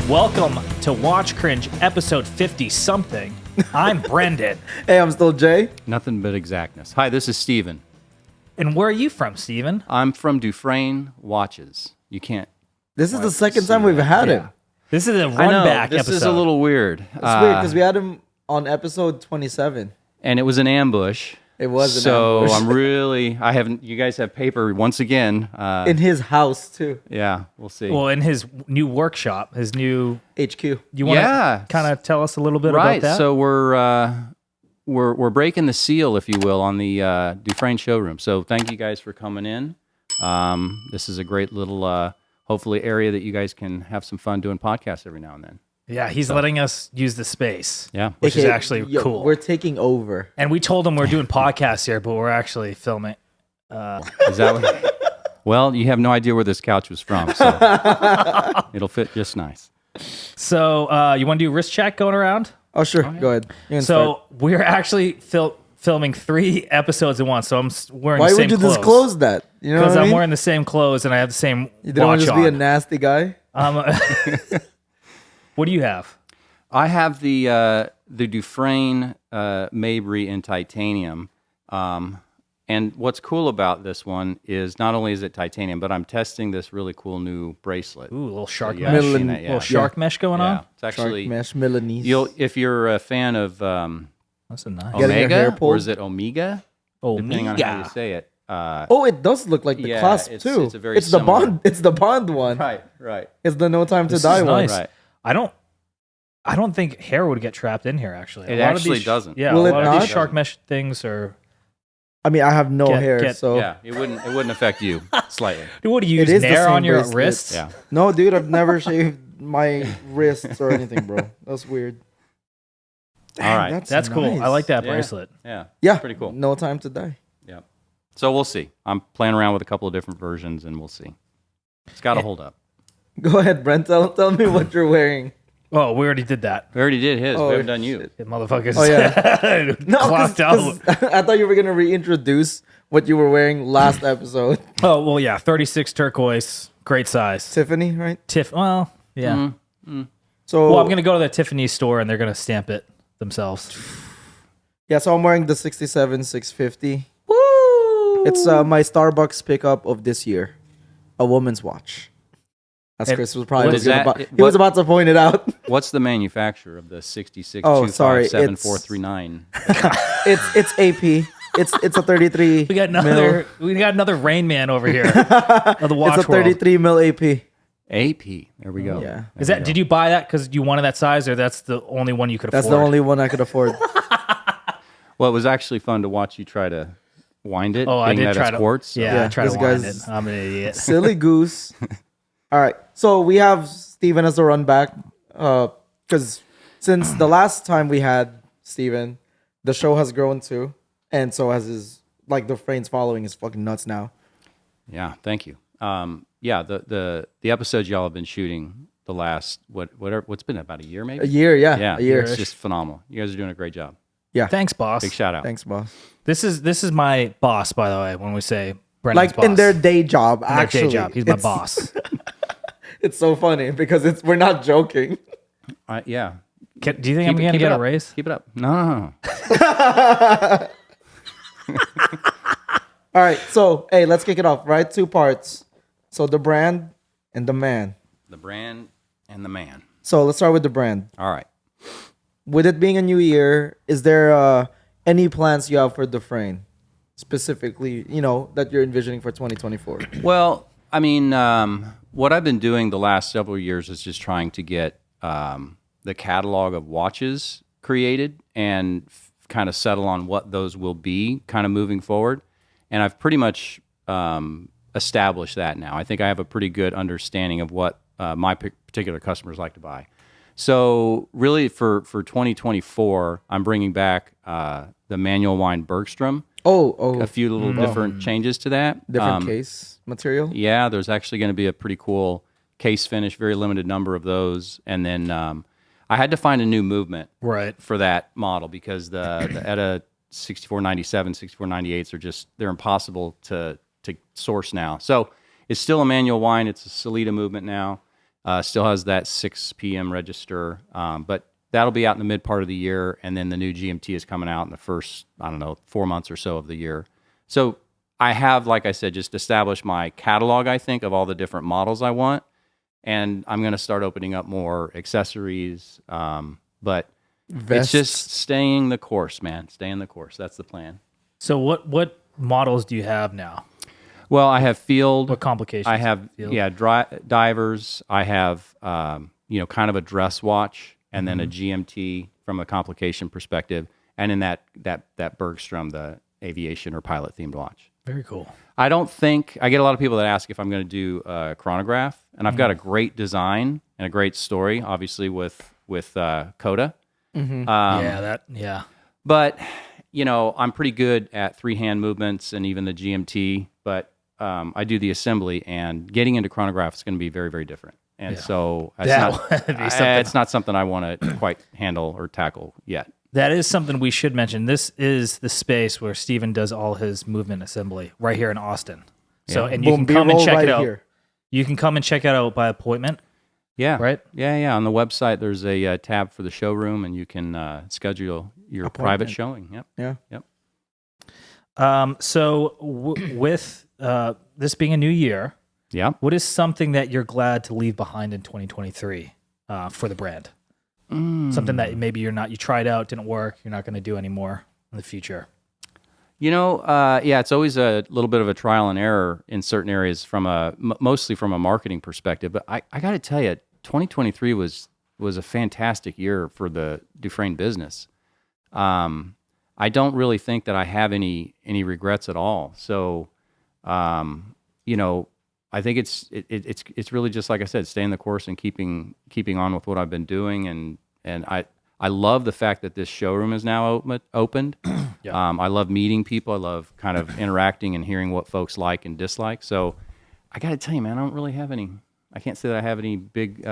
Welcome to Watch Cringe, episode 50-something. I'm Brendan. Hey, I'm still Jay. Nothing but exactness. Hi, this is Steven. And where are you from, Steven? I'm from Dufrane Watches. You can't... This is the second time we've had him. This is a I know, Runback this episode. is a little weird. It's weird because we had him on episode 27. And it was an ambush. It was an so ambush. I'm really... I haven't... You guys have paper once again. In his house, too. Yeah, we'll see. Well, in his new workshop, his new... HQ. You want to kind of tell us a little bit about that? So we're breaking the seal, if you will, on the Dufrane showroom. So thank you guys for coming in. This is a great little, hopefully, area that you guys can have some fun doing podcasts every now and then. Yeah, he's letting us use the space. Yeah. Which is actually cool. We're taking over. And we told him we're doing podcasts here, but we're actually filming. Is that what? Well, you have no idea where this couch was from, so it'll fit just nice. So you want to do wrist check going around? Oh, sure. Go ahead. You can So start. we're actually filming 3 episodes at once. So I'm wearing Why the same would you clothes. disclose that? You know Because what I I'm mean? wearing the same clothes and I have the same You didn't want watch to just be a on. nasty guy? What do you have? I have the Dufrane Mabry in titanium. And what's cool about this one is not only is it titanium, but I'm testing this really cool new bracelet. Ooh, a little shark yeah, mesh. I've seen that, Little shark mesh going Yeah, on. it's actually Shark mesh, Milanese. if you're a fan of That's a nice. Getting your hair Omega, pulled? or is it Omega? Depending on how you say it. Oh, it does look like the Yeah, clasp, it's- too. it's a very the similar- Bond. It's the Bond one. Right. It's the No Time to This Die is one. nice. Right. I don't think hair would get trapped in here. Actually, It A lot of actually these- doesn't. Yeah, Will a it lot of not? these shark mesh things are. I mean, I have no Get- hair, get- so... Yeah, it wouldn't affect you slightly. Dude, what do you It use? is the Nair same on your bracelet. wrists? Yeah. No, dude, I've never shaved my wrists or anything, bro. That's weird. All right. That's cool. I nice. like that Yeah. bracelet. Yeah. Yeah, Pretty cool. No Time to Die. Yeah. So we'll see. I'm playing around with a couple of different versions, and we'll see. It's got to hold up. Go ahead, Brent. Tell me what you're wearing. Oh, we already did that. We already did his. Oh, we haven't done you. It motherfuckers. Oh, yeah. No, clocked out. I thought you were gonna reintroduce what you were wearing last episode. Oh well, yeah. 36 turquoise, great size. Tiffany, right? Well, yeah. So Well, I'm gonna go to the Tiffany store and they're gonna stamp it themselves. yeah, so I'm wearing the 67 650. Woo! It's my Starbucks pickup of this year, a woman's watch. As And Chris was probably what was is gonna that? buy- he was about to point it out. What's the manufacturer of the 66 Oh, sorry, 7439? It's AP. It's a 33. We got another Rain Man over here of the watch It's a 33 mil AP. AP. There we go. Yeah. Is that? Did you buy that because you wanted that size, or that's the only one you could That's afford? the only one I could afford. Well, it was actually fun to watch you try to wind it. Oh, I being did that try it's to. quartz. so- Yeah, I tried to this wind guy's- it. I'm an idiot. Silly goose. All right. So we have Steven as the run back. Because since the last time we had Steven, the show has grown too. And so has his, like, the Frane's following is fucking nuts now. Yeah, thank you. Yeah, the episodes y'all have been shooting the last what's been about a year maybe? A year, yeah. Yeah, A year. it's just phenomenal. You guys are doing a great job. Yeah. Thanks, boss. Big shout out. Thanks, boss. This is my boss, by the way. When we say Brendan's Like boss. in their day job, In their actually. day job, he's my It's- boss. It's so funny because we're not joking. Yeah. Do you think I'm gonna keep get it a up. raise? Keep it up. No. All right. So, hey, let's kick it off, right? 2 parts. So the brand and the man. The brand and the man. So let's start with the brand. All right. With it being a new year, is there any plans you have for Dufrane? Specifically, that you're envisioning for 2024? Well, I mean, what I've been doing the last several years is just trying to get the catalog of watches created and kind of settle on what those will be kind of moving forward. And I've pretty much established that now. I think I have a pretty good understanding of what my particular customers like to buy. So really for 2024, I'm bringing back the manual wine Bergstrom. Oh, A few little different changes to that. different case material. Yeah, there's actually going to be a pretty cool case finish, very limited number of those. And then I had to find a new movement Right. for that model because the ETA 6497, 6498s are just, they're impossible to source now. So it's still a manual wine. It's a Solita movement now. Still has that 6 p.m. register, but that'll be out in the mid part of the year, and then the new GMT is coming out in the first, 4 months or so of the year. So I have, like I said, just established my catalog, I think, of all the different models I want, and I'm going to start opening up more accessories, but Vests. it's just staying the course, man. Staying the course. That's the plan. So what models do you have now? Well, I have field. What complications? I have, divers. I have, kind of a dress watch, and then a GMT from a complication perspective, and in that Bergstrom, the aviation or pilot themed watch. Very cool. I don't think I get a lot of people that ask if I'm going to do a chronograph, and I've got a great design and a great story, obviously with Coda. But I'm pretty good at three-hand movements and even the GMT, but I do the assembly, and getting into chronograph is going to be very, very different. And so it's not something I want to quite handle or tackle yet. That is something we should mention. This is the space where Steven does all his movement assembly right here in Austin. So, and you can come and check it out. Here. You can come and check it out by appointment. Yeah. Right? Yeah. On the website, there's a tab for the showroom, and you can schedule your private showing. Yep. Yeah. Yep. So with this being a new year, what is something that you're glad to leave behind in 2023 for the brand? Something that maybe you tried out, didn't work, you're not going to do anymore in the future. It's always a little bit of a trial and error in certain areas mostly from a marketing perspective. But I got to tell you, 2023 was a fantastic year for the Dufrane business. I don't really think that I have any regrets at all. So, I think it's really just like I said, staying the course and keeping on with what I've been doing, and I love the fact that this showroom is now opened. I love meeting people. I love kind of interacting and hearing what folks like and dislike. So I got to tell you, man, I don't really have any. I can't say that I have any big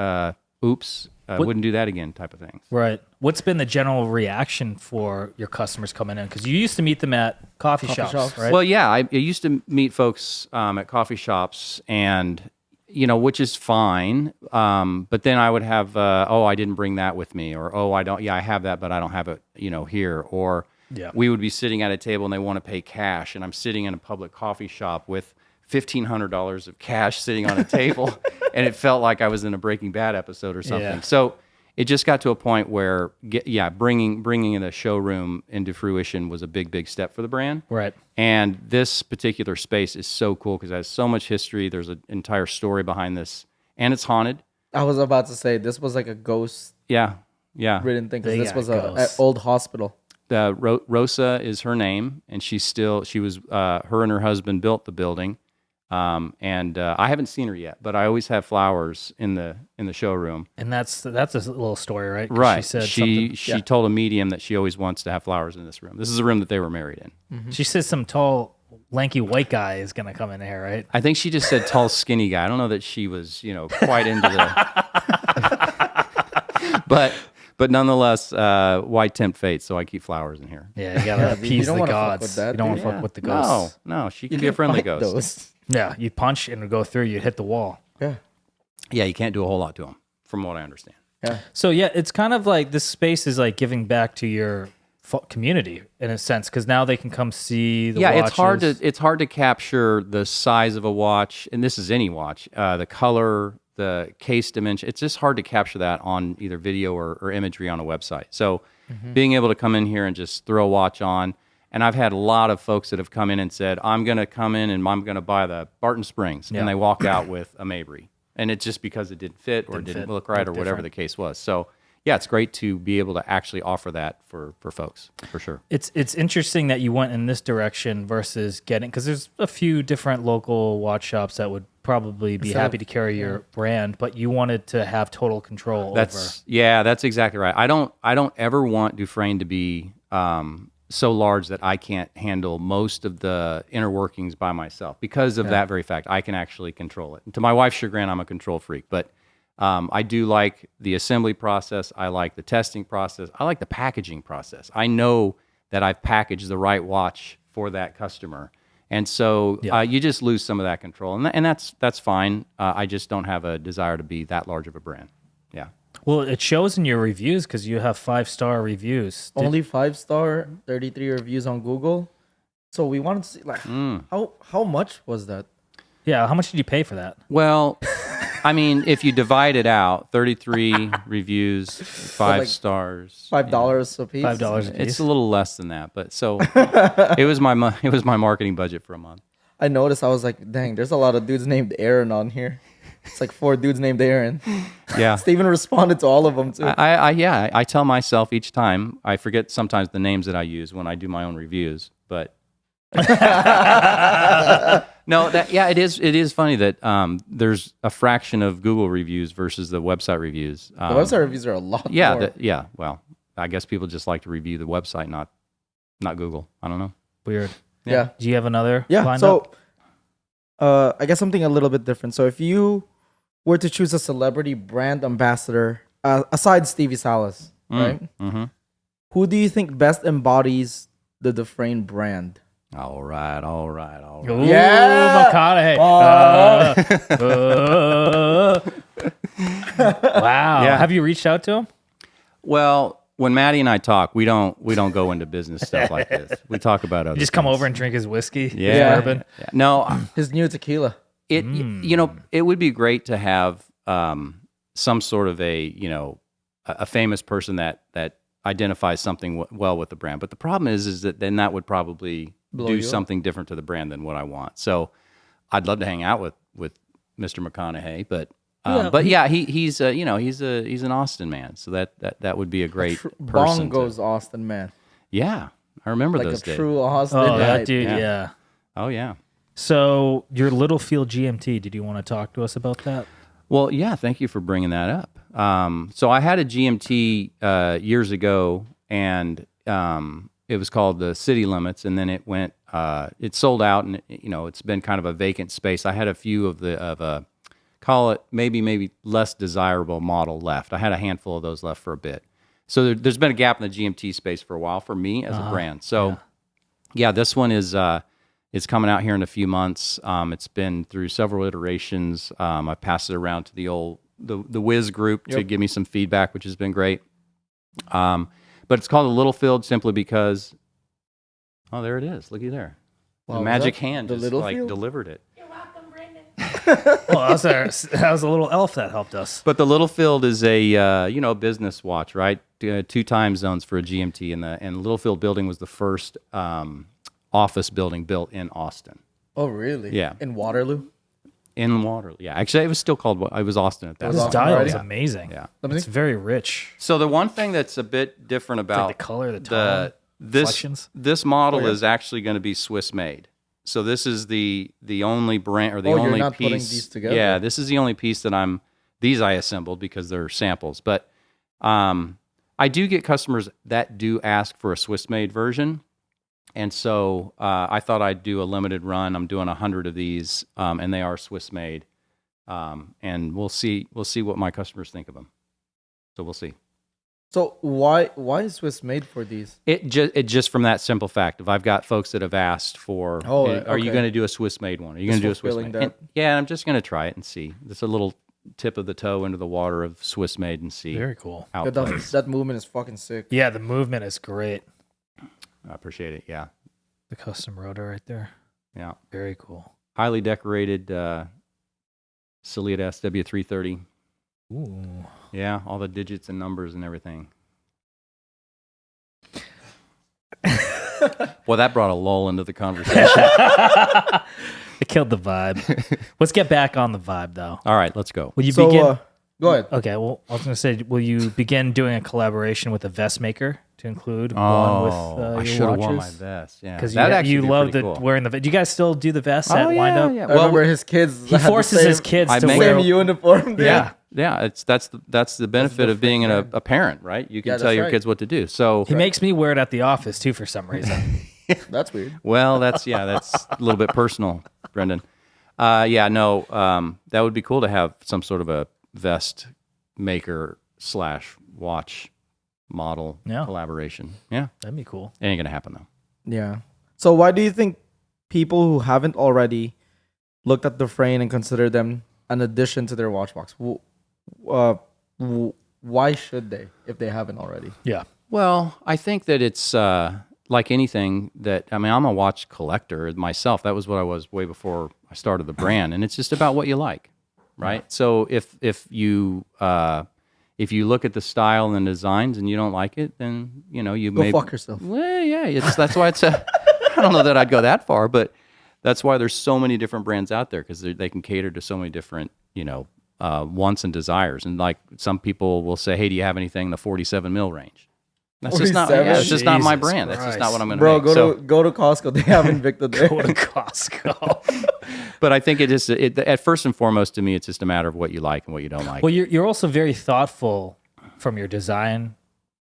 oops. Wouldn't do that again type of things. Right. What's been the general reaction for your customers coming in? Because you used to meet them at coffee shops, right? Well, yeah, I used to meet folks at coffee shops, and which is fine. But then I would have, I didn't bring that with me, or I don't. Yeah, I have that, but I don't have it, here. Or we would be sitting at a table and they want to pay cash, and I'm sitting in a public coffee shop with $1,500 of cash sitting on a table, and it felt like I was in a Breaking Bad episode or something. Yeah. So it just got to a point where, bringing in a showroom into fruition was a big, big step for the brand. Right. And this particular space is so cool because it has so much history. There's an entire story behind this, and it's haunted. I was about to say this was like a ghost. Yeah. Ridden thing, because this was an old hospital. Rosa is her name, and she was her and her husband built the building. And I haven't seen her yet, but I always have flowers in the showroom. And that's a little story, right? Right. She told a medium that she always wants to have flowers in this room. This is a room that they were married in. Mm-hmm. She says some tall, lanky white guy is going to come in here, right? I think she just said tall, skinny guy. I don't know that she was, quite into the. But nonetheless, why tempt fate? So I keep flowers in here. Yeah, you gotta appease the gods. You don't want to fuck with the ghosts. No, she can be a friendly ghost. Yeah, you punch and go through, you hit the wall. Yeah. Yeah, you can't do a whole lot to them, from what I understand. Yeah. So it's kind of like this space is like giving back to your community in a sense, because now they can come see the watches. It's hard to capture the size of a watch, and this is any watch, the color, the case dimension. It's just hard to capture that on either video or imagery on a website. So being able to come in here and just throw a watch on. And I've had a lot of folks that have come in and said, I'm going to come in and I'm going to buy the Barton Springs. Yeah. And they walk out with a Mabry. And it's just because it didn't fit or didn't look right or whatever the case was. So, yeah, it's great to be able to actually offer that for folks, for sure. It's interesting that you went in this direction versus because there's a few different local watch shops that would probably be happy to carry your brand, but you wanted to have total control over. Yeah, that's exactly right. I don't ever want Dufrane to be so large that I can't handle most of the inner workings by myself because of that very fact. I can actually control it. And to my wife's chagrin, I'm a control freak, but I do like the assembly process. I like the testing process. I like the packaging process. I know that I've packaged the right watch for that customer. And so you just lose some of that control, and that's fine. I just don't have a desire to be that large of a brand. Yeah. Well, it shows in your reviews because you have 5-star reviews. Only 5-star, 33 reviews on Google. So we wanted to see like how much was that? Yeah, how much did you pay for that? Well, I mean, if you divide it out, 33 reviews, 5 stars, $5 a piece. $5 a piece. It's a little less than that, but so it was my marketing budget for a month. I noticed. I was like, dang, there's a lot of dudes named Aaron on here. It's like 4 dudes named Aaron. Yeah. Steven responded to all of them too. I tell myself each time. I forget sometimes the names that I use when I do my own reviews, but no, it is funny that there's a fraction of Google reviews versus the website reviews. The website reviews are a lot more. Well, I guess people just like to review the website, not Google. I don't know. Weird. Yeah. Do you have another? Yeah. lined So, up? I guess something a little bit different. So, if you were to choose a celebrity brand ambassador aside Stevie Salas, right? Mm-hmm. Who do you think best embodies the Dufrane brand? All right. Ooh, Yeah. McConaughey. Wow. Yeah. Have you reached out to him? Well, when Maddie and I talk, we don't go into business stuff like this. We talk about other. You just come things. over and drink his whiskey, his Yeah. bourbon. Yeah. No, His new tequila. it it would be great to have some sort of a famous person that identifies something well with the brand. But the problem is that then that would probably do something different to the brand than what I want. So I'd love to hang out with Mr. McConaughey, but he's an Austin man, so that would be a great person. Bongo's Austin man. Yeah, I remember Like those a days. true Austin. Oh, that night. dude, Yeah. yeah. Oh yeah. So your Littlefield GMT, did you want to talk to us about that? Well, yeah, thank you for bringing that up. So I had a GMT years ago, and it was called the City Limits, and then it sold out, and it's been kind of a vacant space. I had a few of call it maybe less desirable model left. I had a handful of those left for a bit. So there's been a gap in the GMT space for a while for me as a brand. So yeah, this one is it's coming out here in a few months. It's been through several iterations. I passed it around to the Wiz group to give me some feedback, which has been great. But it's called the Littlefield simply because, there it is. Looky there. Wow, the magic hand the just Littlefield? delivered it. Well, that was a little elf that helped us. But the Littlefield is a business watch, right? 2 time zones for a GMT, and Littlefield building was the first office building built in Austin. Oh, really? Yeah. In Waterloo? In Waterloo, yeah. Actually, it was still called. It was Austin at that This time. dial is Yeah. amazing. Yeah. It's very rich. So the one thing that's a bit different about Like the color, the tone, this reflections. this model is actually going to be Swiss made. So this is the only brand or the only you're not piece. putting these together? Yeah, this is the only piece that I assembled because they're samples. But I do get customers that do ask for a Swiss made version. And so I thought I'd do a limited run. I'm doing 100 of these, and they are Swiss made. And we'll see what my customers think of them. So we'll see. So why is Swiss made for these? It just from that simple fact. If I've got folks that have asked for, are you going to do a Swiss made one? Are you going to do a Swiss made? Yeah, I'm just going to try it and see. Just a little tip of the toe into the water of Swiss made and see. Very cool. How it plays. That movement is fucking sick. Yeah, the movement is great. I appreciate it. Yeah. The custom rotor right there. Yeah. Very cool. Highly decorated Ciliate SW330. Ooh. Yeah, all the digits and numbers and everything. Well, that brought a lull into the conversation. It killed the vibe. Let's get back on the vibe, though. All right, let's go. Will you begin? Go ahead. Okay, well, I was going to say, will you begin doing a collaboration with a vest maker to include one with I your should have worn my watches? vest. Yeah, Because that'd you actually be love pretty cool. wearing the vest. Do you guys still do the vests at Wind Up? I remember his kids. He forces his kids to make wear same uniform. Yeah. Yeah, that's the benefit of being a parent, right? You can tell your kids what to do. So He makes me wear it at the office, too, for some reason. That's weird. well, that's a little bit personal, Brendan. That would be cool to have some sort of a vest maker / watch model collaboration. Yeah, That'd be cool. it ain't gonna happen though. Yeah. So why do you think people who haven't already looked at Dufrane and consider them an addition to their watch box, why should they if they haven't already? Yeah. Well, I think that it's like anything that, I mean, I'm a watch collector myself. That was what I was way before I started the brand. And it's just about what you like, right? Yeah. So if you look at the style and designs and you don't like it, then, you go fuck yourself. Well, yeah, that's why it's I don't know that I'd go that far, but that's why there's so many different brands out there, because they can cater to so many different, wants and desires. And like some people will say, hey, do you have anything in the 47 mil range? That's just not. Yeah, it's just not my brand. Christ. That's just not what I'm going to make. Bro, go to Costco. They have Invicta there. Go to Costco. But I think at first and foremost, to me, it's just a matter of what you like and what you don't like. Well, you're also very thoughtful from your design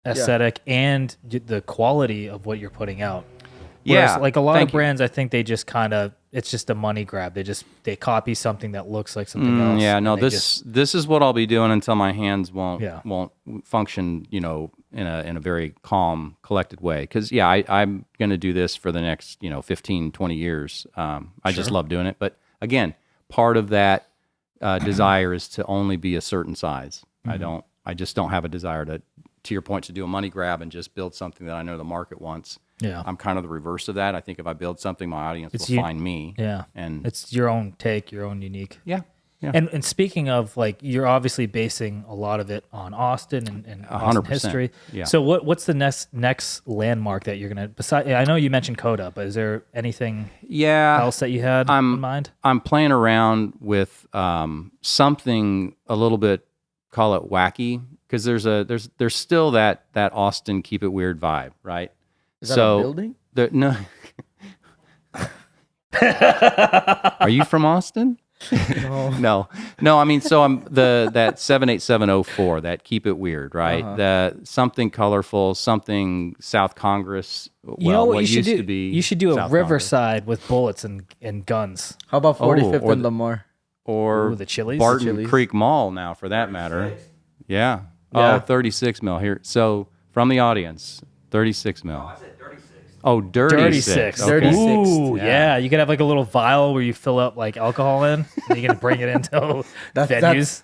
aesthetic and the quality of what you're putting out. Whereas, like a lot of brands, I think they just kind of, it's just a money grab. They copy something that looks like something else. Yeah, no, this is what I'll be doing until my hands won't function, in a very calm, collected way. Because I'm going to do this for the next 15, 20 years. I just love doing it. But again, part of that desire is to only be a certain size. Mm-hmm. I just don't have a desire to your point, to do a money grab and just build something that I know the market wants. Yeah, I'm kind of the reverse of that. I think if I build something, my audience will find me. Yeah, and it's your own take, your own unique. Yeah. And speaking of, like, you're obviously basing a lot of it on Austin and Austin 100%. History. Yeah. So what's the next landmark that you're gonna? Besides, I know you mentioned Coda, but is there anything else that you had in mind? I'm playing around with something a little bit, call it wacky, because there's still that Austin keep it weird vibe, right? Is that a building? No. Are you from Austin? No. I mean, so I'm that 78704, that keep it weird, right? That something colorful, something South Congress. What you used to be. You should do South a Riverside Congress. With bullets and guns. How about 45th and Lamar? Or the Chili's? Barton Creek Mall now, for that matter. Yeah. Oh, 36 mil here. So from the audience, 36 mil. I said 36. Oh, dirty six. Okay. 36. Ooh, yeah. You could have like a little vial where you fill up like alcohol in, and you can bring it into venues. That's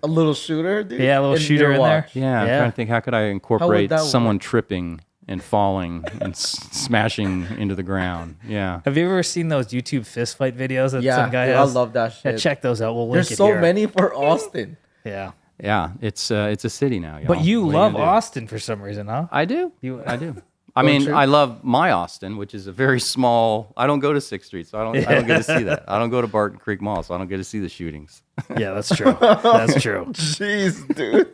a little shooter, dude. Yeah, a little shooter in there. Yeah, I'm trying to think, how could I incorporate someone tripping and falling and smashing into the ground? Yeah. Have you ever seen those YouTube fist fight videos that some guy has? I love that shit. Yeah, check those out. We'll link it here. There's so many for Austin. Yeah. Yeah, it's a city now, y'all. But you love Austin for some reason, huh? I do. I do. I mean, I love my Austin, which is a very small. I don't go to 6th Street, so I don't get to see that. I don't go to Barton Creek Mall, so I don't get to see the shootings. Yeah, that's true. That's true. Jeez, dude.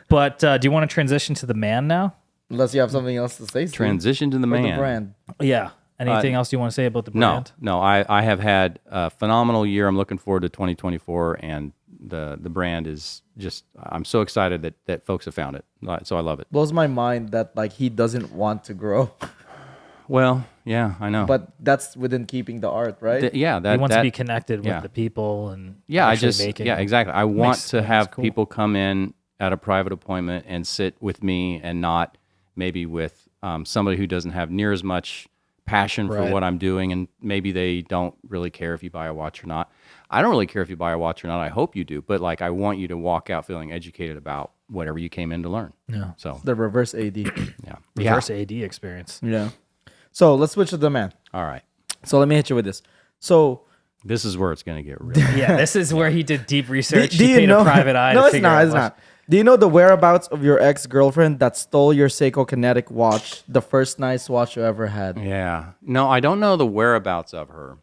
But do you want to transition to the man now? Unless you have something else to say. Transition to the man. The brand. Yeah. Anything else you want to say about the brand? No. I have had a phenomenal year. I'm looking forward to 2024, and the brand is just, I'm so excited that folks have found it. So I love it. Blows my mind that like he doesn't want to grow. Well, yeah, I know. But that's within keeping the art, right? He wants to be connected with the people and exactly. I want to have people come in at a private appointment and sit with me, and not maybe with somebody who doesn't have near as much passion for what I'm doing, and maybe they don't really care if you buy a watch or not. I don't really care if you buy a watch or not. I hope you do, but like, I want you to walk out feeling educated about whatever you came in to learn. Yeah. So the reverse AD. Reverse AD experience. Yeah. So let's switch to the man. All right. So let me hit you with this. So this is where it's going to get real. Yeah, this is where he did deep research. He paid a private eye to figure out. It's not. Do you know the whereabouts of your ex-girlfriend that stole your Seiko Kinetic watch, the first nice watch you ever had? Yeah. No, I don't know the whereabouts of her,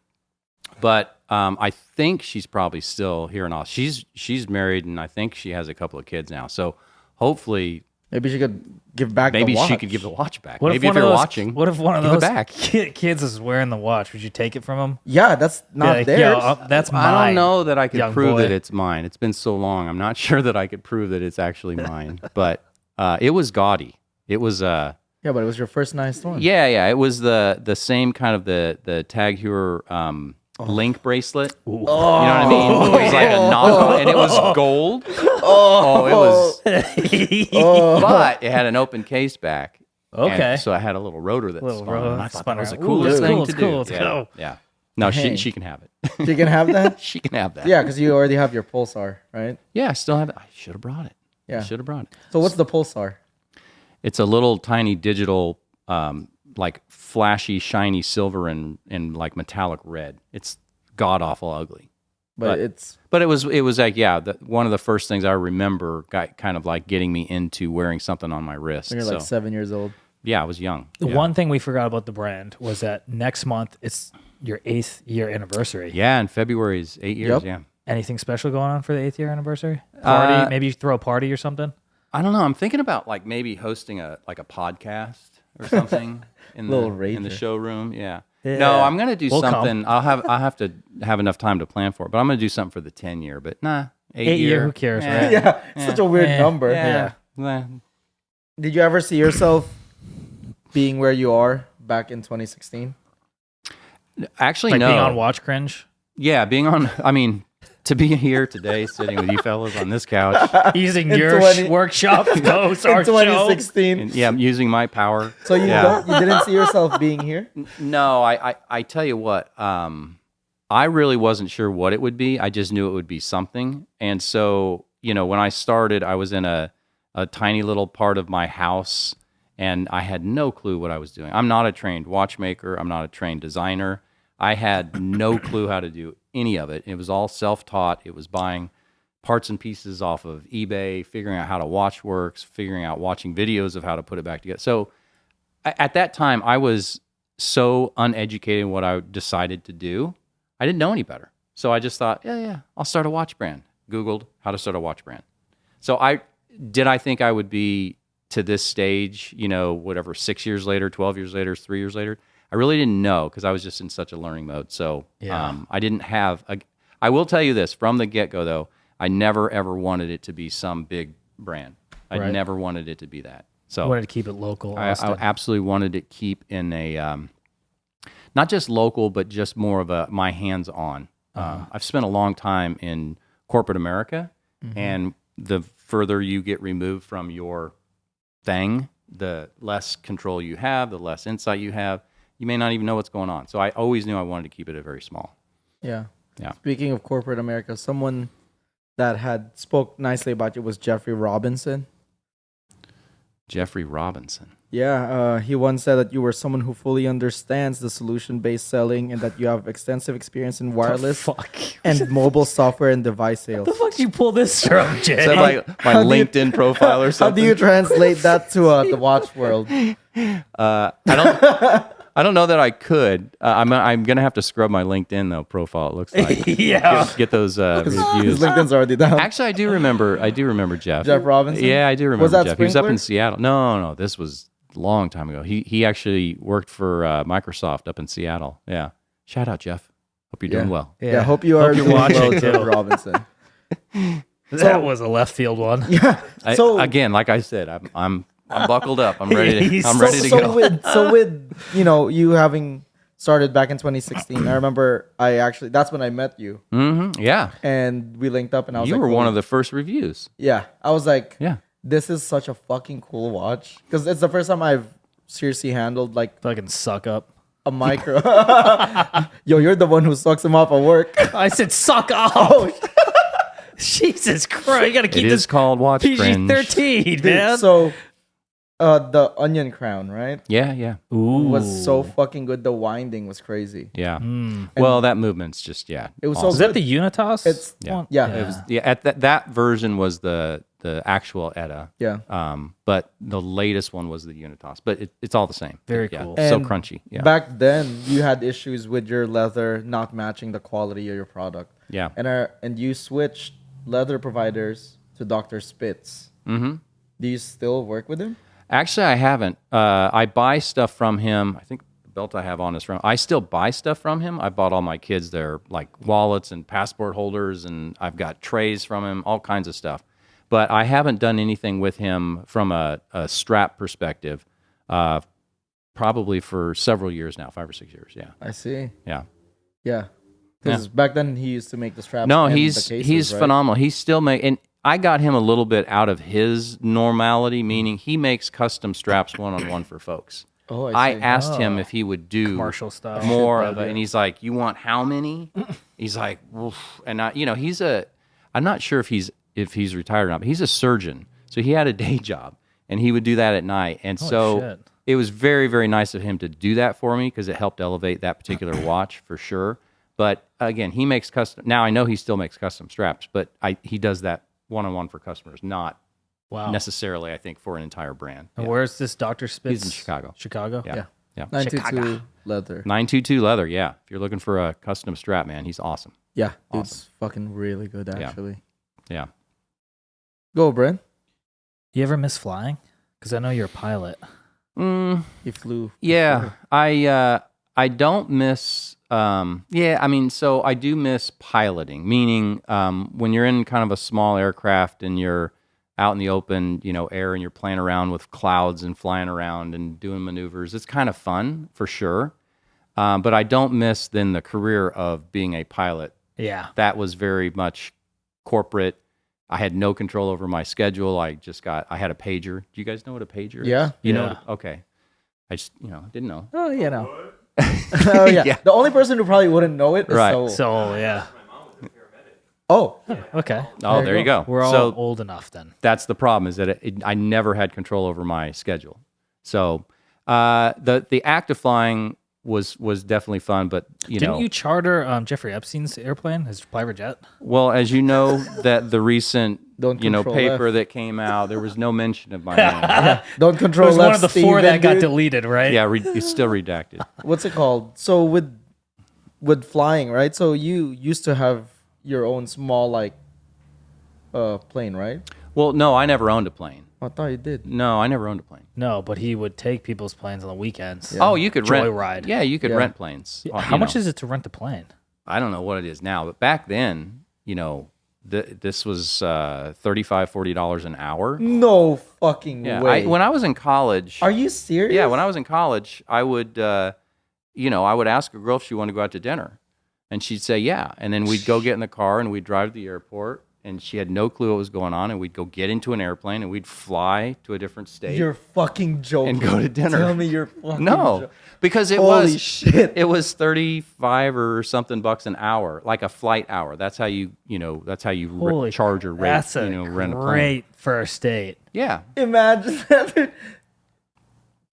but I think she's probably still here in Austin. She's married, and I think she has a couple of kids now. So hopefully, maybe she could give back. Maybe the watch. she could give the watch back. What maybe if you're watching, what if one of those kids is wearing the watch? Would you take it from him? Yeah, that's not theirs. Yeah, that's mine. I don't know that I could prove that it's mine. It's been so long. I'm not sure that I could prove that it's actually mine. But it was gaudy. It was yeah, but it was your first nice one. Yeah. It was the same kind of the Tag Heuer link bracelet. You know what I mean? It was like a knockoff, and it was gold. It was. But it had an open case back, Okay. And so I had a little rotor that spun. And I thought that was the Ooh, coolest thing to do. Let's go. Yeah. No, Hey. she can have it. You can have that? She can have that. Yeah, because you already have your pulsar, right? Yeah, I still have it. I should have brought it. Yeah. I should have brought it. So what's the pulsar? It's a little tiny digital, like flashy, shiny silver and like metallic red. It's god awful ugly. But it was like one of the first things I remember kind of like getting me into wearing something on my wrist. When you're like 7 years old. Yeah, I was young. The one thing we forgot about the brand was that next month it's your 8th year anniversary. Yeah, in February is 8 years. Yep. Yeah. Anything special going on for the 8th year anniversary? Party? Maybe you throw a party or something? I don't know. I'm thinking about like maybe hosting a podcast or something in the showroom. Yeah. No, I'm gonna do something. I'll have to have enough time to plan for it, but I'm gonna do something for the 10 year. But 8 year. Who cares, right? Yeah, such a weird number. Yeah. Did you ever see yourself being where you are back in 2016? Actually, like no. Being on Watch Cringe? Yeah, being on. I mean, to be here today, sitting with you fellas on this couch, using your workshop to host our in 2016. And, yeah, I'm using my power. So you didn't see yourself being here? No, I tell you what, I really wasn't sure what it would be. I just knew it would be something. And so, when I started, I was in a tiny little part of my house, and I had no clue what I was doing. I'm not a trained watchmaker. I'm not a trained designer. I had no clue how to do any of it. It was all self-taught. It was buying parts and pieces off of eBay, figuring out how to watch works, watching videos of how to put it back together. So at that time, I was so uneducated in what I decided to do. I didn't know any better. So I just thought, I'll start a watch brand. Googled how to start a watch brand. So I think I would be to this stage, 6 years later, 12 years later, 3 years later? I really didn't know because I was just in such a learning mode. So I didn't have I will tell you this, from the get-go, though, I never, ever wanted it to be some big brand. I never wanted it to be that. So I wanted to keep it local. I absolutely wanted to keep in a, not just local, but just more of my hands-on. I've spent a long time in corporate America, and the further you get removed from your thing, the less control you have, the less insight you have. You may not even know what's going on. So I always knew I wanted to keep it very small. Yeah. Yeah. Speaking of corporate America, someone that had spoke nicely about you was Jeffrey Robinson. Jeffrey Robinson. Yeah, he once said that you were someone who fully understands the solution-based selling and that you have extensive experience in wireless and mobile software and device sales. The fuck did you pull this from, Jay? Is that my LinkedIn profile or something? How do you translate that to the watch world? I don't know that I could. I'm gonna have to scrub my LinkedIn profile. It looks like get those His reviews. LinkedIn's already down. Actually, I do remember Jeff. Jeff Robinson. Yeah, I do remember Was that Jeff. He was up in Sprinkler? Seattle. No, this was a long time ago. He actually worked for Microsoft up in Seattle. Yeah, shout out Jeff. Hope you're doing well. Yeah, hope you are you're doing watching, well, too. Jeff Robinson. That was a left field one. Yeah. Again, like I said, I'm buckled up. I'm ready to go. With you having started back in 2016, I remember that's when I met you. Mm-hmm. Yeah. And we linked up, and I was You like, were one of the first reviews. Yeah, I was like, Yeah. this is such a fucking cool watch because it's the first time I've seriously handled like Fucking suck up. a micro. Yo, you're the one who sucks him off at work. I said suck up. Oh, Jesus Christ. You got to keep It this is called Watch Cringe. PG-13, man. so the onion crown, right? Yeah. Was so fucking good. The winding was crazy. Yeah. Well, that movement's just It was awesome. Is so that good. the Unitas? It's one? yeah. It was at that version was the actual ETA. Yeah. But the latest one was the Unitas. But it's all the same. Very Yeah, cool. So And crunchy. Yeah. Back then, you had issues with your leather not matching the quality of your product. Yeah. And you switched leather providers to Dr. Spitz. Mm-hmm. Do you still work with him? Actually, I haven't. I buy stuff from him. I think the belt I have on is from. I still buy stuff from him. I bought all my kids their like wallets and passport holders, and I've got trays from him, all kinds of stuff. But I haven't done anything with him from a strap perspective, probably for several years now, 5 or 6 years. Yeah. I see. Yeah. Yeah. Because back then he used to make the straps. No, and he's the cases, right? phenomenal. He's still making. And I got him a little bit out of his normality, meaning he makes custom straps one-on-one for folks. Oh, I asked him if he would do commercial stuff, more of it, and he's like, "You want how many?" He's like, "Oof." And I'm not sure if he's retired or not, but he's a surgeon, so he had a day job, and he would do that at night, and it was very, very nice of him to do that for me because it helped elevate that particular watch for sure. But again, he makes custom. Now I know he still makes custom straps, but he does that one-on-one for customers, not necessarily, I think, for an entire brand. And where's this Dr. Spitz? He's in Chicago. Chicago? Yeah. 922 leather. 922 leather, yeah. If you're looking for a custom strap, man, he's awesome. Yeah, it's fucking really good, actually. Yeah. Go, Brent. You ever miss flying? Because I know you're a pilot. He flew. Yeah, I don't miss. So I do miss piloting. Meaning, when you're in kind of a small aircraft and you're out in the open, air, and you're playing around with clouds and flying around and doing maneuvers, it's kind of fun for sure. But I don't miss then the career of being a pilot. Yeah, that was very much corporate. I had no control over my schedule. I had a pager. Do you guys know what a pager is? Yeah. You know? Okay. I just, didn't know. Oh, no. Oh, yeah. Yeah. The only person who probably wouldn't know it is Right. So, yeah. Oh. Okay. Oh, there you go. We're all old enough then. That's the problem, is that I never had control over my schedule. So the act of flying was definitely fun, but Didn't you charter Jeffrey Epstein's airplane, his private jet? Well, as you know, that the recent Control paper F. that came out, there was no mention of my name. Don't It control was left, one of the four Steven, that got dude. deleted, right? Yeah, it's still redacted. What's it called? So with flying, right? So you used to have your own small plane, right? Well, no, I never owned a plane. I thought you did. No, I never owned a plane. No, but he would take people's planes on the weekends. Oh, you could rent. Joyride. Yeah, you could rent planes. How much is it to rent a plane? I don't know what it is now, but back then, this was $35, $40 an hour. No fucking Yeah, way. when I was in college. Are you serious? Yeah, when I was in college, I would, I would ask a girl if she wanted to go out to dinner, and she'd say yeah, and then we'd go get in the car and we'd drive to the airport, and she had no clue what was going on, and we'd go get into an airplane and we'd fly to a different state. You're fucking joking. And go to dinner. Tell me you're fucking No, because Holy shit. It was 35 or something bucks an hour, like a flight hour. That's how you charge or rate. That's a rent a plane. great first date. Yeah. Imagine that, dude.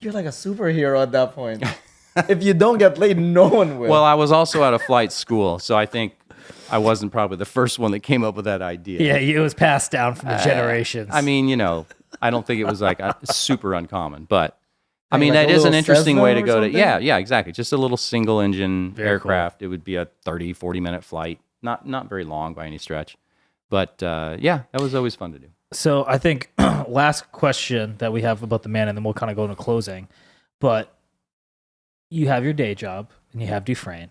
You're like a superhero at that point. If you don't get laid, no one will. Well, I was also at a flight school, so I think I wasn't probably the first one that came up with that idea. Yeah, it was passed down from the generations. I mean, I don't think it was like super uncommon, but I mean, like that a is an little interesting Cessna way to or go to. something? Yeah, exactly. Just a little single engine Very aircraft. It would be a 30, 40-minute flight. Not very long by any stretch. But that was always fun to do. So I think last question that we have about the man, and then we'll kind of go into closing. But you have your day job and you have Dufrane.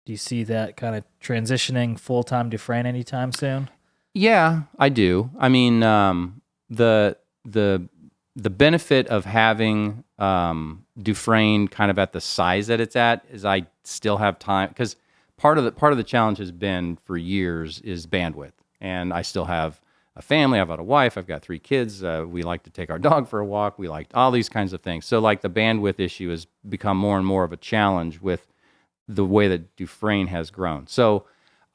Do you see that kind of transitioning full-time Dufrane anytime soon? Yeah, I do. I mean, the benefit of having Dufrane kind of at the size that it's at is I still have time, because part of the challenge has been for years is bandwidth, and I still have a family. I've got a wife. I've got 3 kids. We like to take our dog for a walk. We like all these kinds of things. So like the bandwidth issue has become more and more of a challenge with the way that Dufrane has grown. So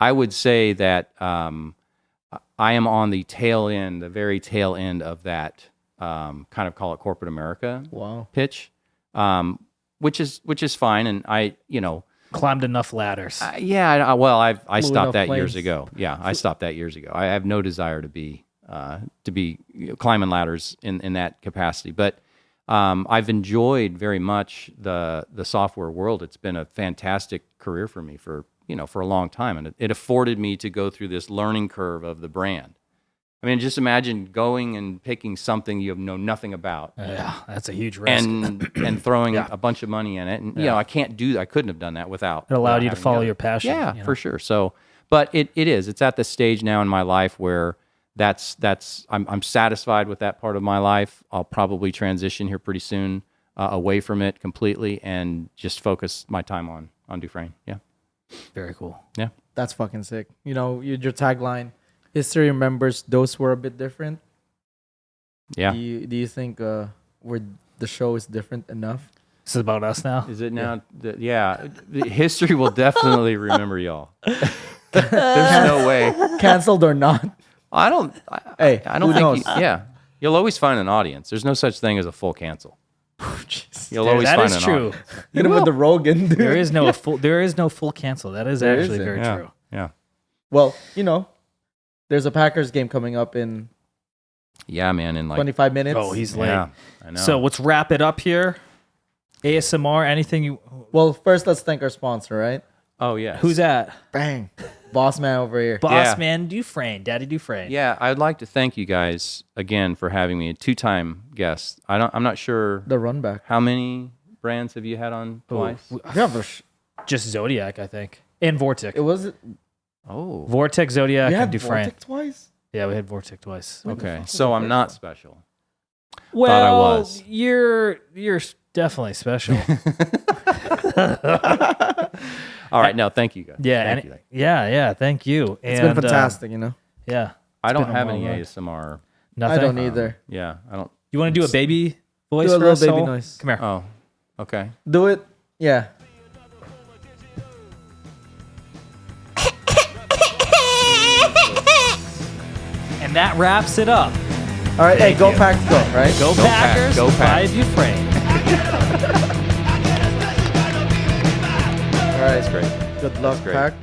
I would say that I am on the very tail end of that kind of, call it corporate America pitch, which is fine. And I climbed enough ladders. I stopped that planes. years ago. Yeah, I stopped that years ago. I have no desire to be climbing ladders in that capacity. But I've enjoyed very much the software world. It's been a fantastic career for me for a long time, and it afforded me to go through this learning curve of the brand. I mean, just imagine going and picking something you know nothing about. Yeah, that's a huge risk. And throwing a bunch of money in it. And, I couldn't have done that without. It allowed you to having follow the other. your passion. Yeah, for sure. So, but it's at the stage now in my life where I'm satisfied with that part of my life. I'll probably transition here pretty soon away from it completely and just focus my time on Dufrane. Yeah. Very cool. Yeah. That's fucking sick. Your tagline, history remembers those were a bit different. Yeah. Do you think where the show is different enough? This is about us now. Is it now? Yeah. The history will definitely remember y'all. There's no way. Canceled or not? I don't Hey, think. who knows? Yeah. You'll always find an audience. There's no such thing as a full cancel. You'll Dude, always that find is an true. audience. Hit him with the Rogan, dude. There is no full cancel. That is actually isn't. very Yeah. true. Yeah. Well, there's a Packers game coming up in Yeah, man. In like 25 minutes. Oh, he's late. Yeah, I know. So let's wrap it up here. ASMR, anything you... Well, first let's thank our sponsor, right? Oh yeah. Who's that? Bang. Boss man over here. Boss Man Dufrane, Daddy Dufrane. Yeah, I'd like to thank you guys again for having me. A 2-time guest. I'm not sure The Runback. how many brands have you had on twice. Yeah, but Just Zodiac, I think. And Vortic. it was. Oh. Vortic, Zodiac, We and had Dufrane. Vortic twice. Yeah, we had Vortic twice. Okay. So I'm not special. Well, I was. You're definitely special. All right. No, thank you guys. Yeah, Thank and you. yeah. Thank you. It's been fantastic, Yeah, I don't been a have long any ride. ASMR. nothing. I don't either. Yeah, I don't. You want to do a baby voice Do a for little us, baby Saul? noise. Come here. Oh, okay. Do it. Yeah. And that wraps it up. All right. Hey, Thank go you. Pack, go, right? Go, Go Pack, Packers. go Pack. By Dufrane. All right. That's great. Good luck, great. Pack.